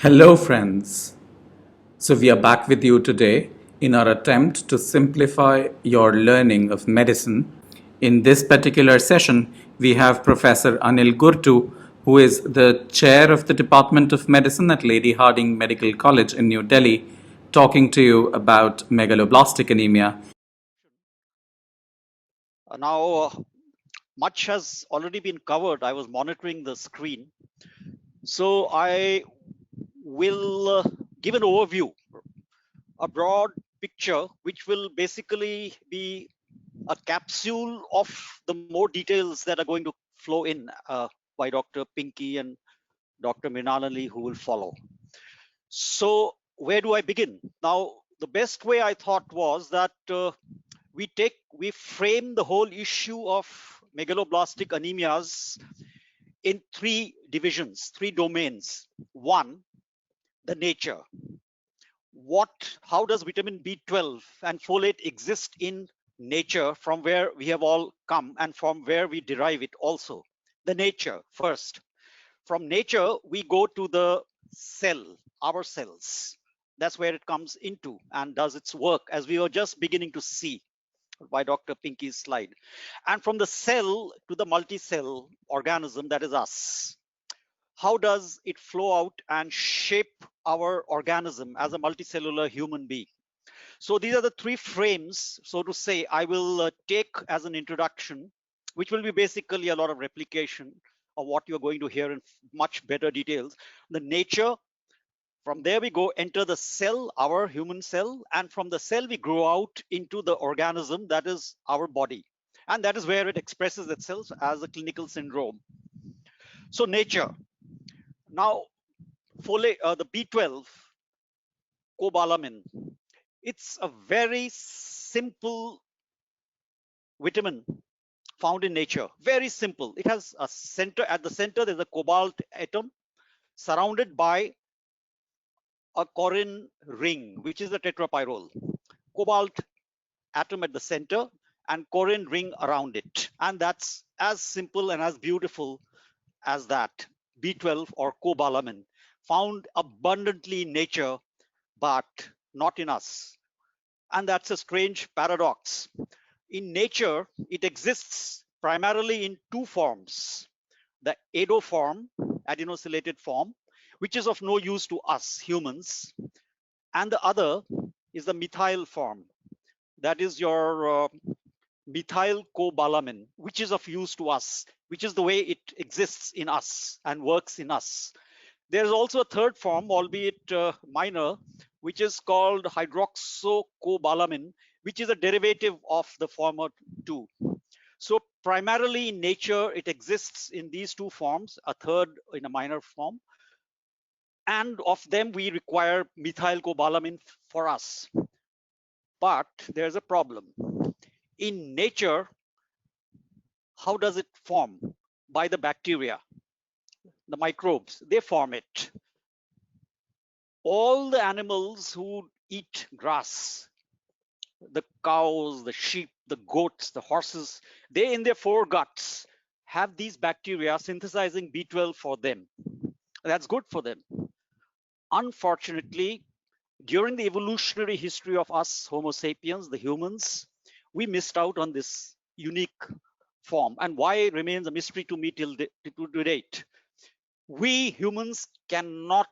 Hello, friends. So, we are back with you today in our attempt to simplify your learning of medicine. In this particular session, we have Professor Anil Gurtu, who is the chair of the Department of Medicine at Lady Hardinge Medical College in New Delhi, talking to you about megaloblastic anemia. Now, much has already been covered. I was monitoring the screen. So I will give an overview, a broad picture, which will basically be a capsule of the more details that are going to flow in by Dr. Pinky and Dr. Mrinalini, who will follow. So where do I begin? Now, the best way I thought was that we frame the whole issue of megaloblastic anemias in three divisions, three domains. One, the nature. How does vitamin B12 and folate exist in nature, from where we have all come and from where we derive it also? The nature first. From nature, we go to the cell, our cells. That's where it comes into and does its work, as we were just beginning to see by Dr. Pinky's slide. And from the cell to the multi-cell organism, that is us. How does it flow out and shape our organism as a multicellular human being? So these are the three frames, so to say, I will take as an introduction, which will be basically a lot of replication of what you're going to hear in much better details. The nature, from there we go enter the cell, our human cell, and from the cell we grow out into the organism that is our body. And that is where it expresses itself as a clinical syndrome. So nature. Now, the B12, cobalamin, it's a very simple vitamin found in nature. Very simple. It has a center. At the center, there's a cobalt atom surrounded by a corrin ring, which is a tetrapyrrole. Cobalt atom at the center and corrin ring around it. And that's as simple and as beautiful as that. B12 or cobalamin, found abundantly in nature, but not in us. And that's a strange paradox. In nature, it exists primarily in two forms: the ADO form, adenosylated form, which is of no use to us humans, and the other is the methyl form, that is your methylcobalamin, which is of use to us, which is the way it exists in us and works in us. There is also a third form, albeit minor, which is called hydroxocobalamin, which is a derivative of the former two. So primarily in nature, it exists in these two forms, a third in a minor form. And of them, we require methylcobalamin for us. But there's a problem. In nature, how does it form? By the bacteria, the microbes, they form it. All the animals who eat grass, the cows, the sheep, the goats, the horses, they in their foreguts have these bacteria synthesizing B12 for them. That's good for them. Unfortunately, during the evolutionary history of us Homo sapiens, the humans, we missed out on this unique form, and why remains a mystery to me till to date. We humans cannot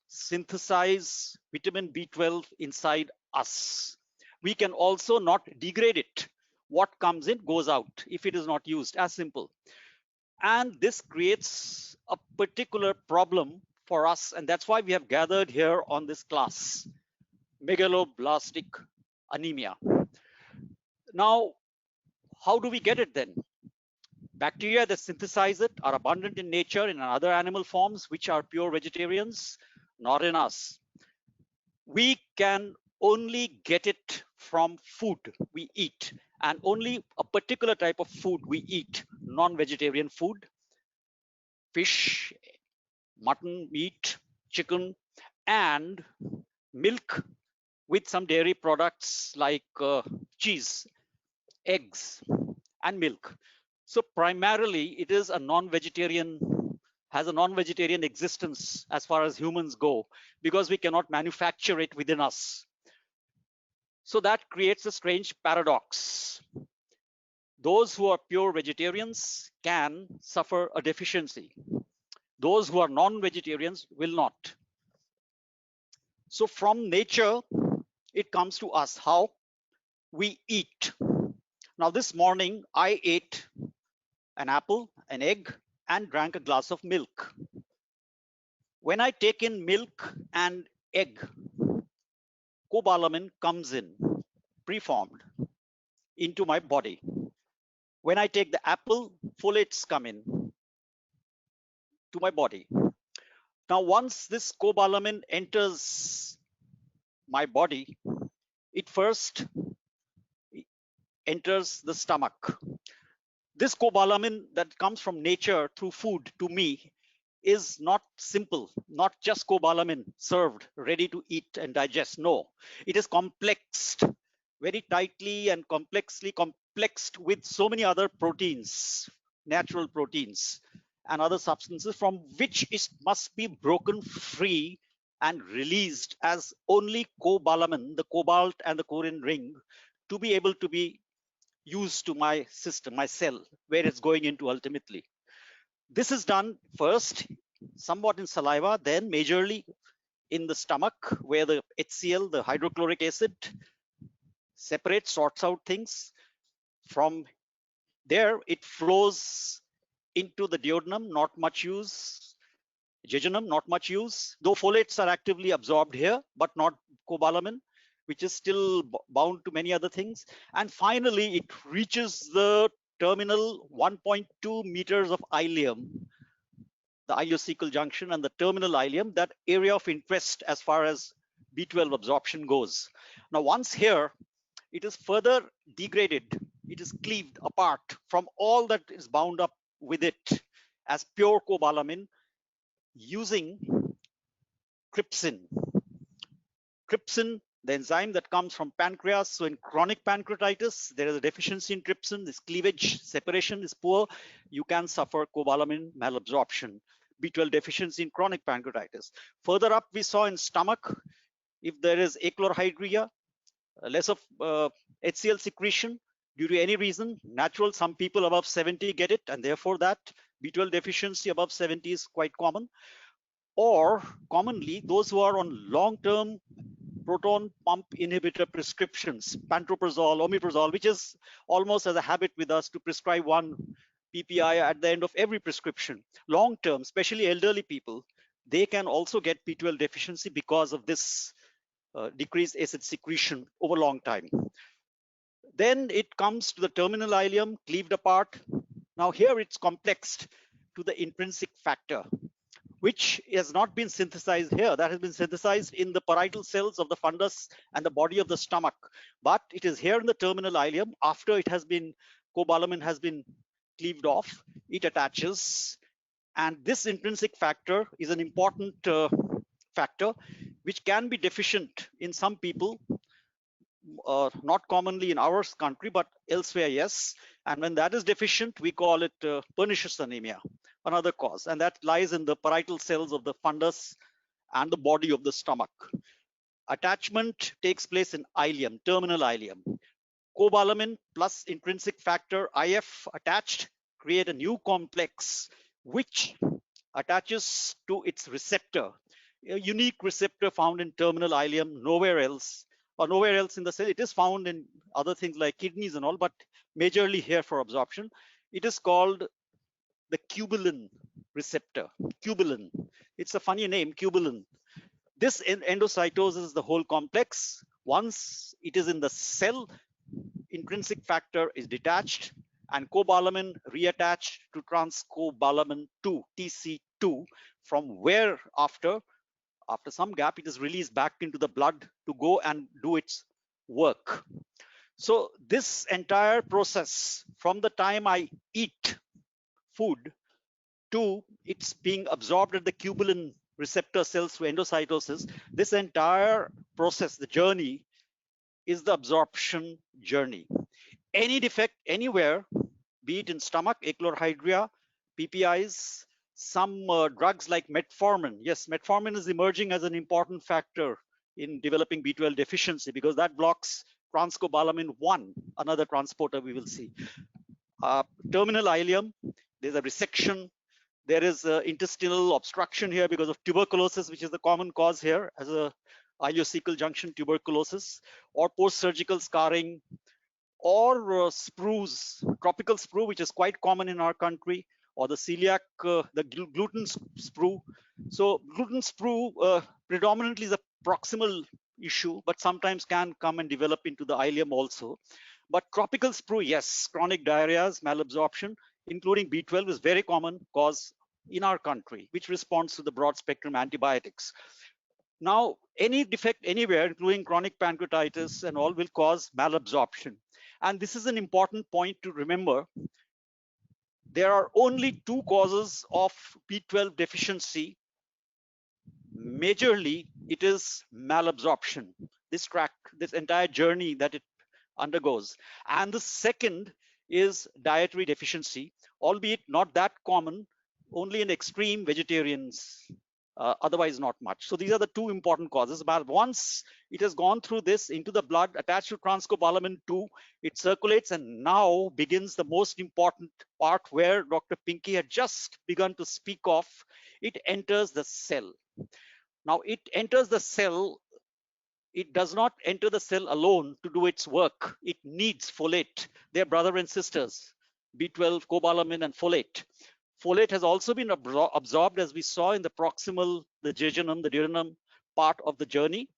synthesize vitamin B12 inside us. We can also not degrade it. What comes in goes out if it is not used, as simple. And this creates a particular problem for us, and that's why we have gathered here on this class: megaloblastic anemia. Now, how do we get it then? Bacteria that synthesize it are abundant in nature in other animal forms, which are pure vegetarians, not in us. We can only get it from food we eat, and only a particular type of food we eat: non-vegetarian food, fish, mutton, meat, chicken, and milk, with some dairy products like cheese, eggs, and milk. So primarily, it is a non-vegetarian has a non-vegetarian existence as far as humans go, because we cannot manufacture it within us. So that creates a strange paradox. Those who are pure vegetarians can suffer a deficiency. Those who are non-vegetarians will not. So from nature, it comes to us how we eat. Now, this morning, I ate an apple, an egg, and drank a glass of milk. When I take in milk and egg, cobalamin comes in, preformed, into my body. When I take the apple, folates come in to my body. Now, once this cobalamin enters my body, it first enters the stomach. This cobalamin that comes from nature through food to me is not simple, not just cobalamin served, ready to eat and digest. No, it is complexed, very tightly and complexed with so many other proteins, natural proteins, and other substances from which it must be broken free and released as only cobalamin, the cobalt and the Korean ring, to be able to be used to my system, my cell, where it's going into ultimately. This is done first, somewhat in saliva, then majorly in the stomach, where the HCl, the hydrochloric acid, separates, sorts out things. From there, it flows into the duodenum, not much use. Jejunum, not much use, though folates are actively absorbed here, but not cobalamin, which is still bound to many other things. And finally, it reaches the terminal 1.2 meters of ileum, the ileocecal junction and the terminal ileum, that area of interest as far as B12 absorption goes. Now, once here, it is further degraded. It is cleaved apart from all that is bound up with it as pure cobalamin using trypsin. Trypsin, the enzyme that comes from pancreas. So in chronic pancreatitis, there is a deficiency in trypsin. This cleavage separation is poor. You can suffer cobalamin malabsorption, B12 deficiency in chronic pancreatitis. Further up, we saw in stomach, if there is achlorhydria, less of HCl secretion due to any reason, natural, some people above 70 get it, and therefore that B12 deficiency above 70 is quite common. Or commonly, those who are on long-term proton pump inhibitor prescriptions, pantoprazole, omeprazole, which is almost as a habit with us to prescribe one PPI at the end of every prescription. Long-term, especially elderly people, they can also get B12 deficiency because of this decreased acid secretion over a long time. Then it comes to the terminal ileum, cleaved apart. Now here it's complexed to the intrinsic factor, which has not been synthesized here. That has been synthesized in the parietal cells of the fundus and the body of the stomach. But it is here in the terminal ileum. After it has been, cobalamin has been cleaved off, it attaches. And this intrinsic factor is an important factor, which can be deficient in some people, not commonly in our country, but elsewhere, yes. And when that is deficient, we call it pernicious anemia, another cause. And that lies in the parietal cells of the fundus and the body of the stomach. Attachment takes place in ileum, terminal ileum. Cobalamin plus intrinsic factor IF attached create a new complex, which attaches to its receptor, a unique receptor found in terminal ileum, nowhere else, or nowhere else in the cell. It is found in other things like kidneys and all, but majorly here for absorption. It is called the cubilin receptor. Cubilin. It's a funny name, cubilin. This endocytoses the whole complex. Once it is in the cell, intrinsic factor is detached and cobalamin reattached to transcobalamin 2, TC2, from where after some gap, it is released back into the blood to go and do its work. So this entire process, from the time I eat food to it's being absorbed at the cubilin receptor cells through endocytosis, this entire process, the journey, is the absorption journey. Any defect anywhere, be it in stomach, achlorhydria, PPIs, some drugs like metformin. Yes, metformin is emerging as an important factor in developing B12 deficiency because that blocks transcobalamin 1, another transporter we will see. Terminal ileum, there's a resection. There is intestinal obstruction here because of tuberculosis, which is the common cause here as a ileocecal junction tuberculosis, or post-surgical scarring, or sprues, tropical sprue, which is quite common in our country, or the celiac, the gluten sprue. So gluten sprue predominantly is a proximal issue, but sometimes can come and develop into the ileum also. But tropical sprue, yes, chronic diarrheas, malabsorption, including B12 is very common cause in our country, which responds to the broad spectrum antibiotics. Now, any defect anywhere, including chronic pancreatitis and all, will cause malabsorption. And this is an important point to remember. There are only two causes of B12 deficiency. Majorly, it is malabsorption, this entire journey that it undergoes. And the second is dietary deficiency, albeit not that common, only in extreme vegetarians, otherwise not much. So these are the two important causes. But once it has gone through this into the blood, attached to transcobalamin 2, it circulates, and now begins the most important part where Dr. Pinky had just begun to speak of. It enters the cell. Now it enters the cell. It does not enter the cell alone to do its work. It needs folate. They're brother and sisters, B12, cobalamin, and folate. Folate has also been absorbed, as we saw in the proximal, the jejunum, the duodenum part of the journey.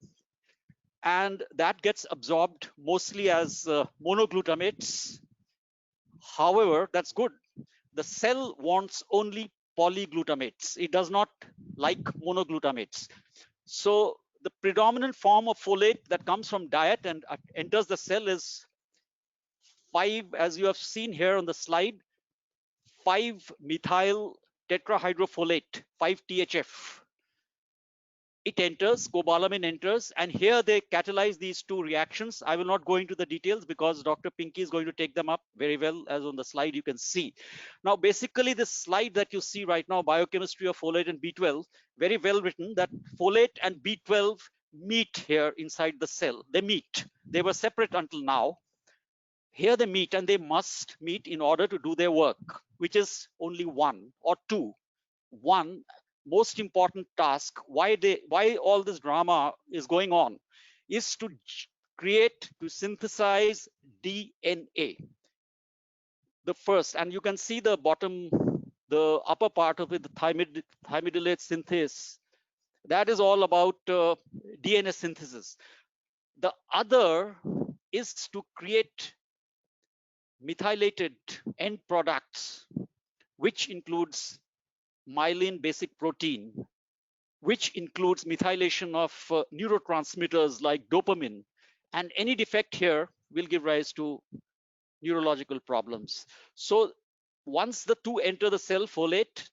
And that gets absorbed mostly as monoglutamates. However, that's good. The cell wants only polyglutamates. It does not like monoglutamates. So the predominant form of folate that comes from diet and enters the cell is 5, as you have seen here on the slide, 5-methyl tetrahydrofolate, 5-THF. It enters, cobalamin enters, and here they catalyze these two reactions. I will not go into the details because Dr. Pinky is going to take them up very well, as on the slide you can see. Now, basically, this slide that you see right now, biochemistry of folate and B12, very well written, that folate and B12 meet here inside the cell. They meet. They were separate until now. Here they meet, and they must meet in order to do their work, which is only one or two. One most important task, why all this drama is going on, is to synthesize DNA. The first, and you can see the bottom, the upper part of it, the thymidylate synthase. That is all about DNA synthesis. The other is to create methylated end products, which includes myelin basic protein, which includes methylation of neurotransmitters like dopamine. And any defect here will give rise to neurological problems. So once the two enter the cell, folate,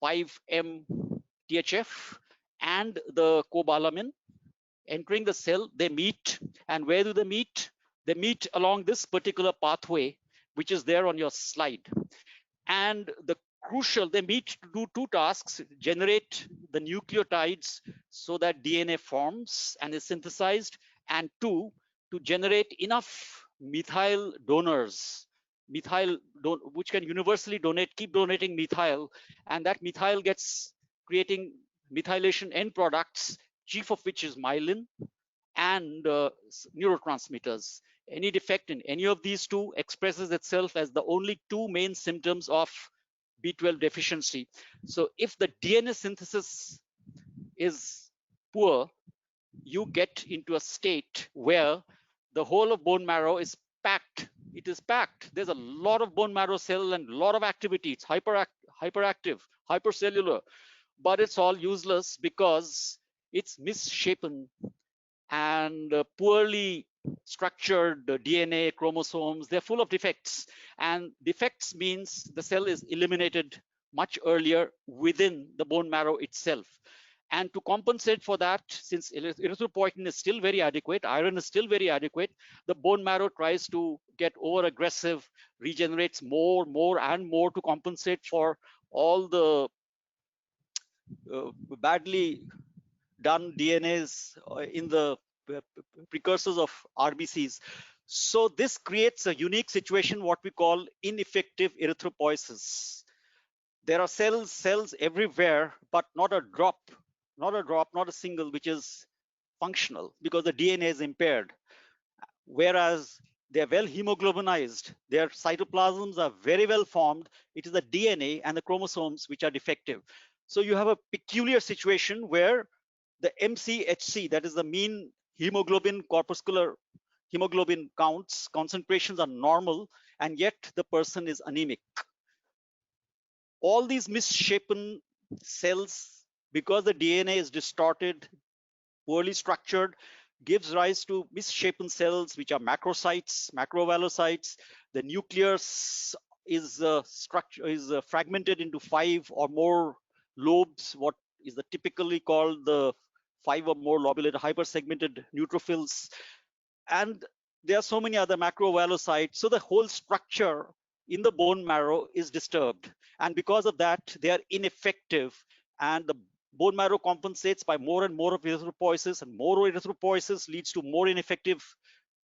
5-MTHF, and the cobalamin entering the cell, they meet. And where do they meet? They meet along this particular pathway, which is there on your slide. And the crucial, they meet to do two tasks: generate the nucleotides so that DNA forms and is synthesized, and two, to generate enough methyl donors, which can universally keep donating methyl, and that methyl gets creating methylation end products, chief of which is myelin and neurotransmitters. Any defect in any of these two expresses itself as the only two main symptoms of B12 deficiency. So if the DNA synthesis is poor, you get into a state where the whole of bone marrow is packed. It is packed. There's a lot of bone marrow cell and a lot of activity. It's hyperactive, hypercellular, but it's all useless because it's misshapen and poorly structured DNA, chromosomes. They're full of defects, and defects means the cell is eliminated much earlier within the bone marrow itself. And to compensate for that, since erythropoietin is still very adequate, iron is still very adequate, the bone marrow tries to get over aggressive, regenerates more and more to compensate for all the badly done DNAs in the precursors of RBCs. So this creates a unique situation, what we call ineffective erythropoiesis. There are cells everywhere, but not not a single which is functional because the DNA is impaired. Whereas they are well hemoglobinized, their cytoplasms are very well formed. It is the DNA and the chromosomes which are defective. So you have a peculiar situation where the MCHC, that is the mean hemoglobin corpuscular hemoglobin counts, concentrations are normal, and yet the person is anemic. All these misshapen cells, because the DNA is distorted, poorly structured, gives rise to misshapen cells, which are macrocytes, macrovalocytes. The nucleus is fragmented into 5 or more lobes, what is the typically called the 5 or more lobulated hypersegmented neutrophils. And there are so many other macrovalocytes. So the whole structure in the bone marrow is disturbed. And because of that, they are ineffective. And the bone marrow compensates by more and more of erythropoiesis, and more erythropoiesis leads to more ineffective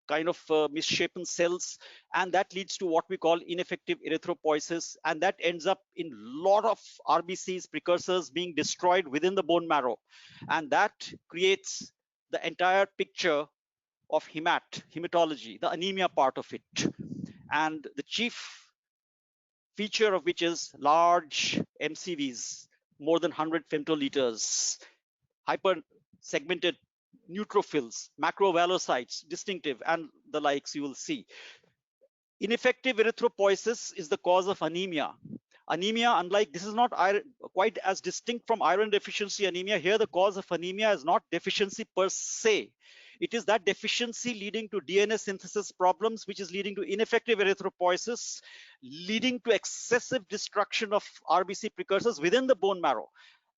kind of misshapen cells, and that leads to what we call ineffective erythropoiesis, and that ends up in lot of RBCs precursors being destroyed within the bone marrow, and that creates the entire picture of hematology, the anemia part of it. And the chief feature of which is large MCVs, more than 100 femtoliters, hyper segmented neutrophils, macrovalocytes, distinctive, and the likes you will see. Ineffective erythropoiesis is the cause of anemia. Anemia, unlike this is not quite as distinct from iron deficiency anemia. Here, the cause of anemia is not deficiency per se. It is that deficiency leading to DNA synthesis problems, which is leading to ineffective erythropoiesis, leading to excessive destruction of RBC precursors within the bone marrow.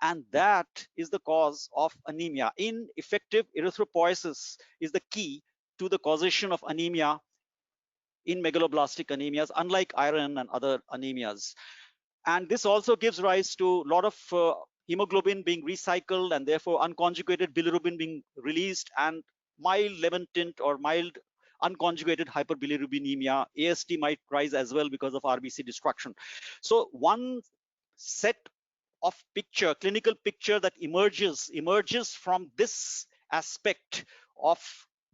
And that is the cause of anemia. Ineffective erythropoiesis is the key to the causation of anemia in megaloblastic anemias, unlike iron and other anemias. And this also gives rise to a lot of hemoglobin being recycled, and therefore unconjugated bilirubin being released, and mild lemon tint or mild unconjugated hyperbilirubinemia. AST might rise as well because of RBC destruction. So one set of clinical picture that emerges from this aspect of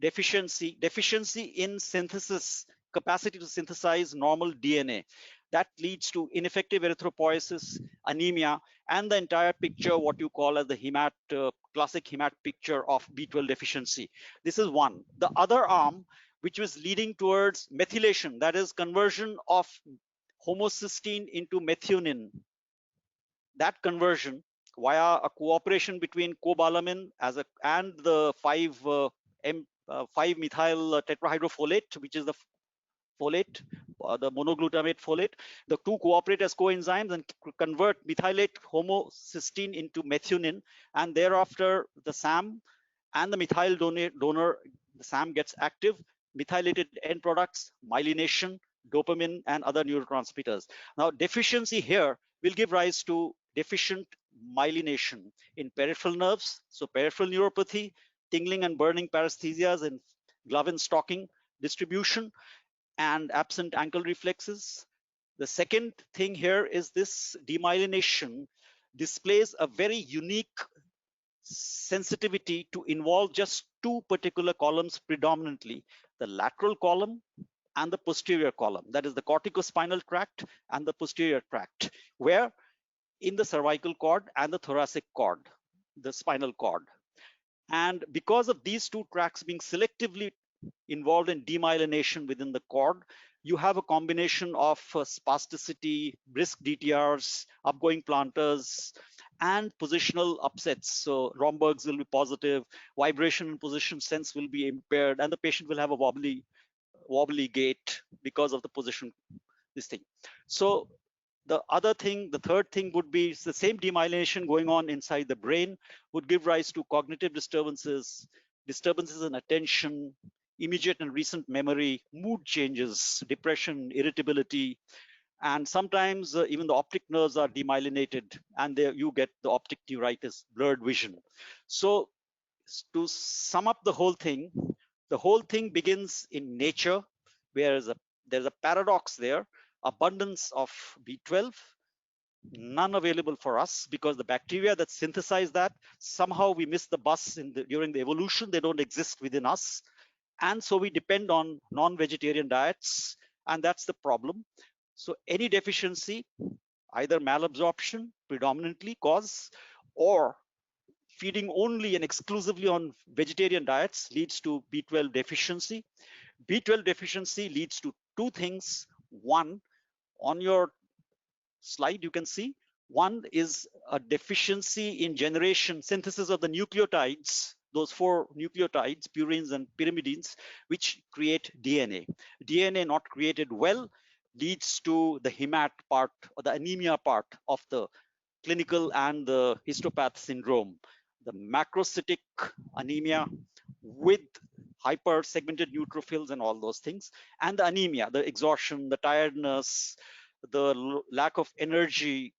deficiency in synthesis, capacity to synthesize normal DNA. That leads to ineffective erythropoiesis, anemia, and the entire picture, what you call as the classic hemat picture of B12 deficiency. This is one. The other arm, which was leading towards methylation, that is conversion of homocysteine into methionine, that conversion via a cooperation between cobalamin and the 5-methyl tetrahydrofolate, which is the folate, the monoglutamate folate. The two cooperate as coenzymes and convert methylate homocysteine into methionine, and thereafter the SAM and the methyl donor, the SAM gets active, methylated end products, myelination, dopamine, and other neurotransmitters. Now, deficiency here will give rise to deficient myelination in peripheral nerves, so peripheral neuropathy, tingling and burning paresthesias in glove stocking distribution, and absent ankle reflexes. The second thing here is this demyelination displays a very unique sensitivity to involve just two particular columns predominantly, the lateral column and the posterior column, that is the corticospinal tract and the posterior tract, where in the cervical cord and the thoracic cord, the spinal cord. And because of these two tracts being selectively involved in demyelination within the cord, you have a combination of spasticity, brisk DTRs, upgoing planters, and positional upsets. So Rombergs will be positive, vibration and position sense will be impaired, and the patient will have a wobbly gait because of the position, this thing. So the third thing would be the same demyelination going on inside the brain would give rise to cognitive disturbances in attention, immediate and recent memory, mood changes, depression, irritability, And sometimes even the optic nerves are demyelinated, and there you get the optic neuritis, blurred vision. So to sum up the whole thing begins in nature, where there's a paradox there: abundance of B12, none available for us because the bacteria that synthesize that, somehow we miss the bus during the evolution. They don't exist within us, and so we depend on non-vegetarian diets, and that's the problem. So any deficiency, either malabsorption predominantly cause, or feeding only and exclusively on vegetarian diets, leads to B12 deficiency. B12 deficiency leads to two things. One, on your slide you can see, one is a deficiency in generation, synthesis of the nucleotides, those four nucleotides, purines and pyrimidines, which create DNA. DNA not created well leads to the hemat part or the anemia part of the clinical and the histopath syndrome, the macrocytic anemia with hyper segmented neutrophils and all those things, and the anemia, the exhaustion, the tiredness, the lack of energy,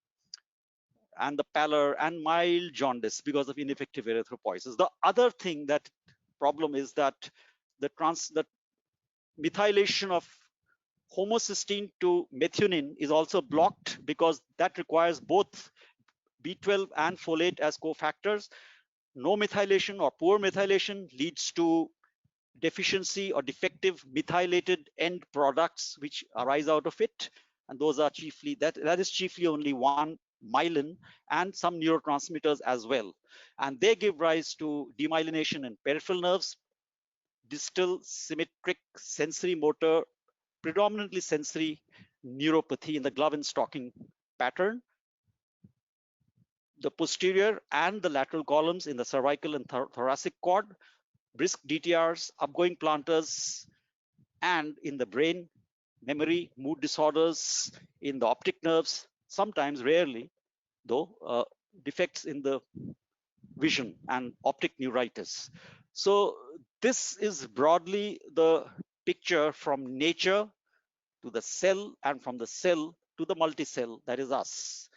and the pallor and mild jaundice because of ineffective erythropoiesis. The other thing that problem is that the methylation of homocysteine to methionine is also blocked because that requires both B12 and folate as cofactors. No methylation or poor methylation leads to deficiency or defective methylated end products which arise out of it, and those are chiefly that is chiefly only one, myelin, and some neurotransmitters as well, and they give rise to demyelination in peripheral nerves, distal symmetric sensory motor, predominantly sensory neuropathy in the glove and stocking pattern, the posterior and the lateral columns in the cervical and thoracic cord, brisk DTRs, upgoing planters, and in the brain, memory, mood disorders, in the optic nerves, sometimes, rarely, though, defects in the vision and optic neuritis. So this is broadly the picture from nature to the cell, and from the cell to the multicell, that is us.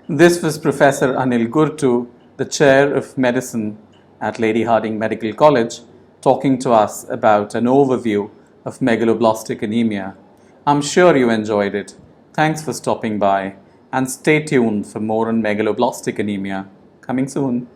This was Professor Anil Gurtu, the Chair of Medicine at Lady Hardinge Medical College, talking to us about an overview of megaloblastic anemia. I'm sure you enjoyed it. Thanks for stopping by, and stay tuned for more on megaloblastic anemia. Coming soon.